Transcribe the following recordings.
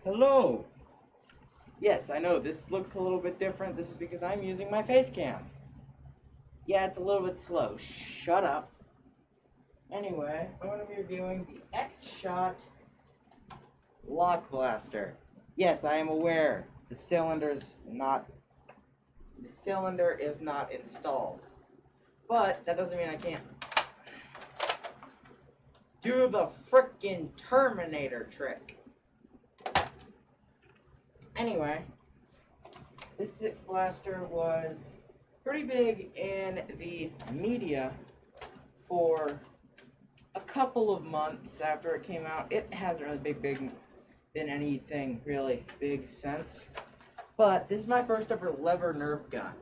Hello. Yes, I know this looks a little bit different. This is because I'm using my face cam. Yeah, it's a little bit slow. Shut up. Anyway, I'm going to be reviewing the XSHOT lock blaster. Yes, I am aware the cylinder is not installed. But that doesn't mean I can't do the frickin' Terminator trick. Anyway, this blaster was pretty big in the media for a couple of months after it came out. It hasn't really been anything really big since. But this is my first ever lever Nerf gun.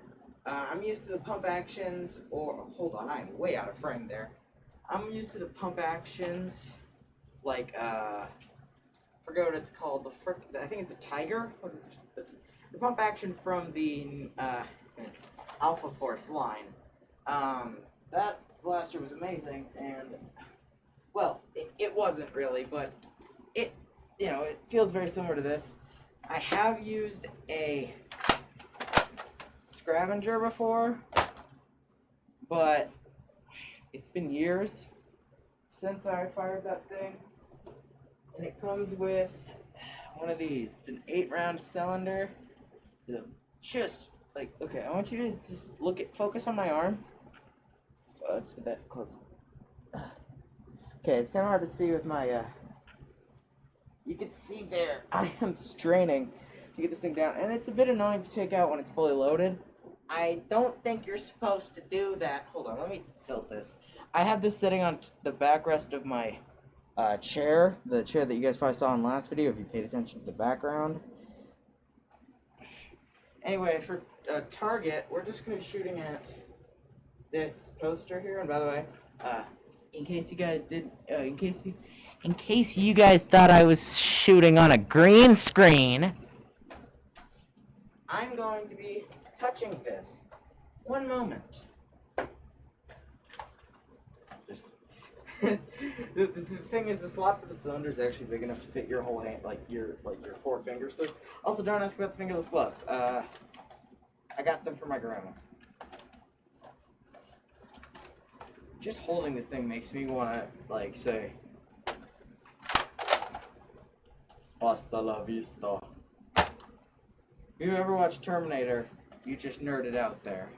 I'm used to the pump actions, or hold on, I'm way out of frame there. I'm used to the pump actions, like forget what it's called. I think it's a Tiger. Was it the pump action from the Alpha Force line? That blaster was amazing, and well, it wasn't really, but it feels very similar to this. I have used a scavenger before, but it's been years since I fired that thing. And it comes with one of these. It's an 8-round cylinder. Just like, okay, I want you to just focus on my arm. Let's get that close. Okay, it's kind of hard to see with my, you can see there, I am straining to get this thing down. And it's a bit annoying to take out when it's fully loaded. I don't think you're supposed to do that. Hold on, let me tilt this. I have this sitting on the backrest of my chair, the chair that you guys probably saw in the last video if you paid attention to the background. Anyway, for target, we're just going to be shooting at this poster here. And by the way, in case you guys in case you guys thought I was shooting on a green screen, I'm going to be touching this. One moment. The thing is, the slot for the cylinder is actually big enough to fit your whole hand, like your 4 fingers through. Also, don't ask about the fingerless gloves. I got them from my grandma. Just holding this thing makes me want to, like, say, hasta la vista. If you ever watched Terminator, you just nerded out there.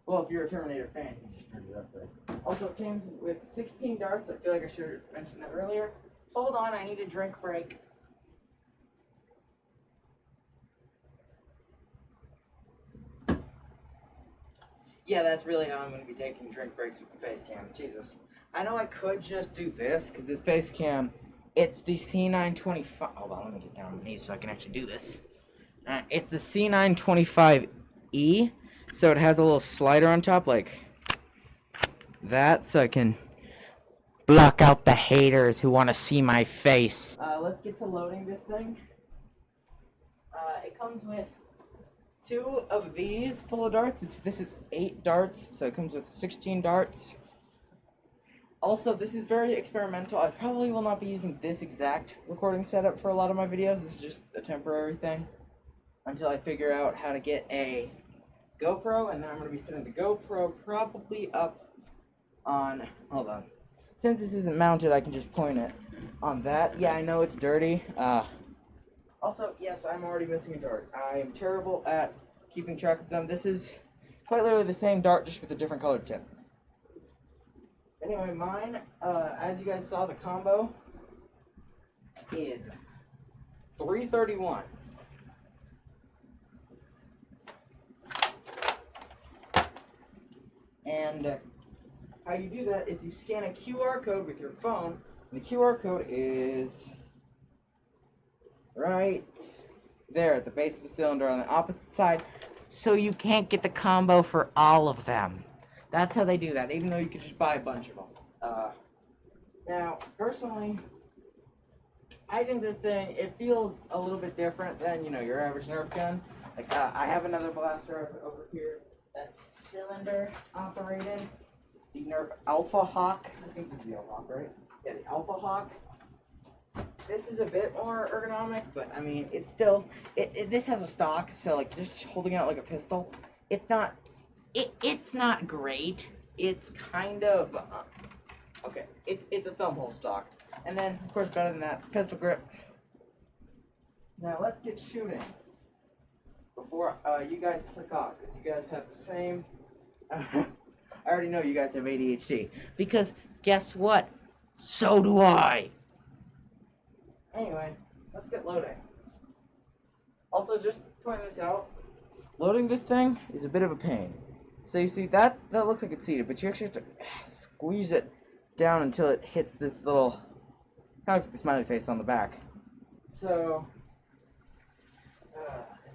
Well, if you're a Terminator fan, you just nerded out there. Also, it came with 16 darts. I feel like I should have mentioned that earlier. Hold on, I need a drink break. Yeah, that's really how I'm going to be taking drink breaks with the face cam. Jesus. I know I could just do this, because this face cam, it's the C925. Hold on, let me get down on my knees so I can actually do this. It's the C925E, so it has a little slider on top, like that, so I can block out the haters who want to see my face. Let's get to loading this thing. It comes with 2 of these full of darts, which this is 8 darts, so it comes with 16 darts. Also, this is very experimental. I probably will not be using this exact recording setup for a lot of my videos. This is just a temporary thing until I figure out how to get a GoPro, and then I'm going to be setting the GoPro probably up on, hold on. Since this isn't mounted, I can just point it on that. Yeah, I know it's dirty. Also, yes, I'm already missing a dart. I am terrible at keeping track of them. This is quite literally the same dart, just with a different colored tip. Anyway, mine, as you guys saw, the combo is 331. And how you do that is you scan a QR code with your phone. And the QR code is right there at the base of the cylinder on the opposite side, so you can't get the combo for all of them. That's how they do that, even though you could just buy a bunch of them. Now, personally, I think this thing, it feels a little bit different than, your average Nerf gun. Like, I have another blaster over here that's cylinder operated. The Nerf Alpha Hawk. I think this is the Alpha Hawk, right? Yeah, the Alpha Hawk. This is a bit more ergonomic, but I mean, it's still, this has a stock, so like just holding it out like a pistol, it's not, it's not great. It's kind of, okay, it's a thumb hole stock. And then, of course, better than that, it's pistol grip. Now let's get shooting before you guys click off, because you guys have the same, I already know you guys have ADHD, because guess what? So do I. Anyway, let's get loading. Also, just pointing this out, loading this thing is a bit of a pain. So you see, that looks like it's seated, but you actually have to squeeze it down until it hits this little, kind of looks like a smiley face on the back. So,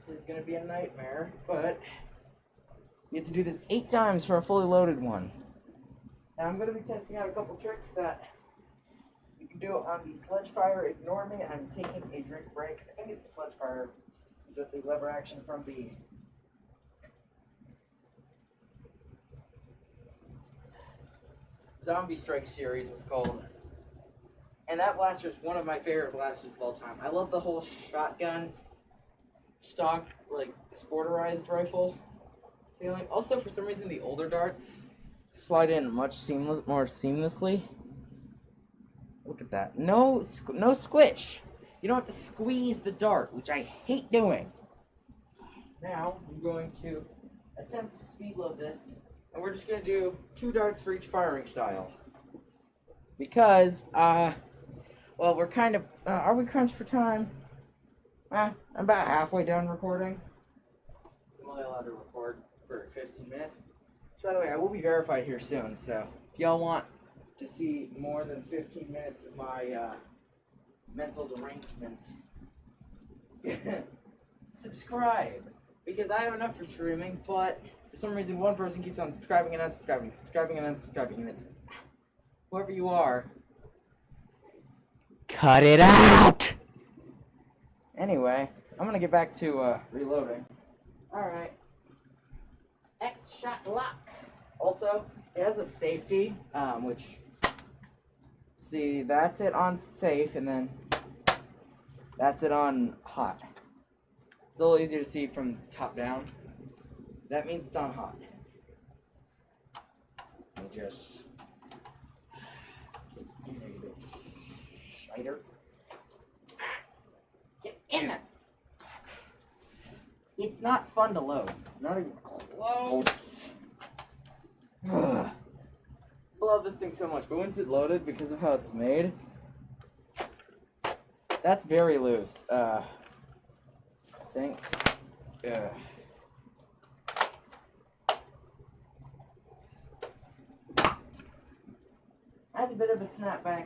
this is going to be a nightmare, but you have to do this 8 times for a fully loaded one. Now I'm going to be testing out a couple tricks that you can do on the sledge fire. Ignore me, I'm taking a drink break. I think it's sledge fire with the lever action from the Zombie Strike series was called. And that blaster is one of my favorite blasters of all time. I love the whole shotgun, stock, like, sporterized rifle feeling. Also, for some reason, the older darts slide in much more seamlessly. Look at that. No squish. You don't have to squeeze the dart, which I hate doing. Now, I'm going to attempt to speed load this, and we're just going to do 2 darts for each firing style. Because, well, we're kind of, are we crunched for time? I'm about halfway done recording. So I'm only allowed to record for 15 minutes. So, by the way, I will be verified here soon, so if y'all want to see more than 15 minutes of my mental derangement, subscribe. Because I have enough for streaming, but for some reason one person keeps on subscribing and unsubscribing, subscribing and unsubscribing, and it's whoever you are. Cut it out! Anyway, I'm gonna get back to reloading. Alright. XSHOT lock. Also, it has a safety, which, see, that's it on safe, and then that's it on hot. It's a little easier to see from top down. That means it's on hot. Let me just get in there, you little shiter. Get in there! It's not fun to load. Not even close. I love this thing so much, but once it's loaded, because of how it's made, that's very loose. I think. That's a bit of a snapback.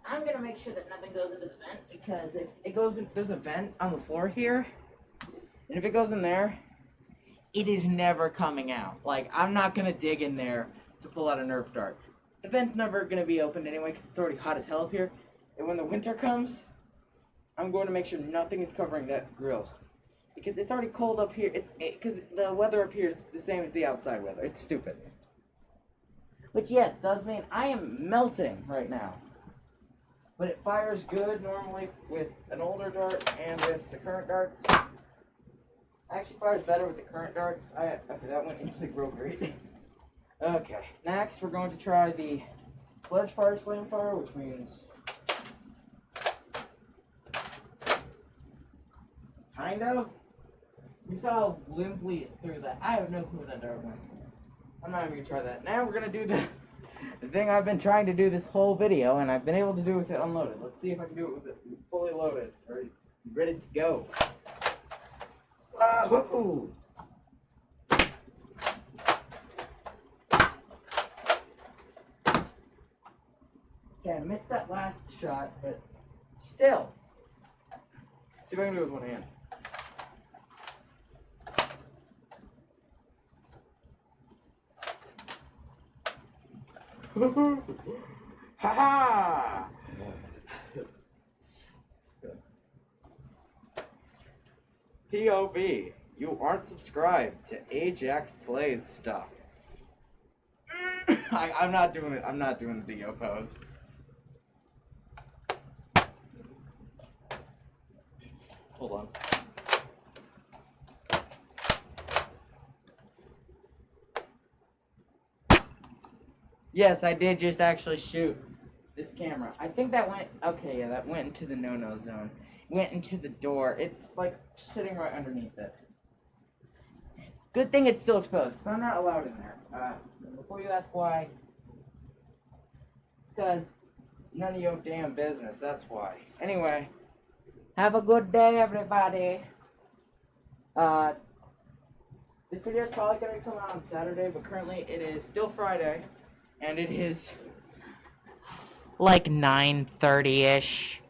I'm gonna make sure that nothing goes into the vent, because if it goes in, there's a vent on the floor here, and if it goes in there, it is never coming out. Like, I'm not gonna dig in there to pull out a Nerf dart. The vent's never gonna be opened anyway, because it's already hot as hell up here. And when the winter comes, I'm going to make sure nothing is covering that grill, because it's already cold up here. Because the weather up here is the same as the outside weather. It's stupid. Which, yes, does mean I am melting right now. But it fires good normally with an older dart and with the current darts. Actually fires better with the current darts. Okay, that went into the grill grate. Okay, next we're going to try the sledge fire slam fire, which means kind of. You saw how limply it threw that. I have no clue where that dart went. I'm not even gonna try that. Now we're gonna do the thing I've been trying to do this whole video, and I've been able to do with it unloaded. Let's see if I can do it with it fully loaded, or ready to go. Wahoo! Okay, I missed that last shot, but still. See if I can do it with one hand. Ha ha! POV, you aren't subscribed to Ajax Plays stuff. I'm not doing it. I'm not doing the DO pose. Hold on. Yes, I did just actually shoot this camera. I think that went, okay, yeah, that went into the no-no zone. Went into the door. It's like sitting right underneath it. Good thing it's still exposed, because I'm not allowed in there. Before you ask why, it's because none of your damn business, that's why. Anyway, have a good day, everybody. This video is probably going to come out on Saturday, but currently it is still Friday, and it is like 9:30-ish.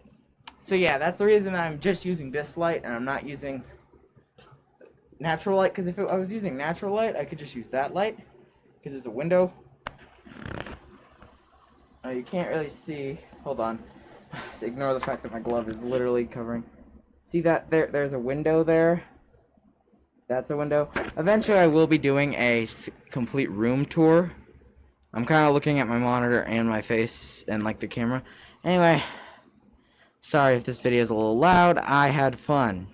So yeah, that's the reason I'm just using this light, and I'm not using natural light, because if I was using natural light, I could just use that light, because there's a window. You can't really see. Hold on. So ignore the fact that my glove is literally covering. See that? There's a window there. That's a window. Eventually, I will be doing a complete room tour. I'm kind of looking at my monitor and my face and like the camera. Anyway, sorry if this video is a little loud. I had fun.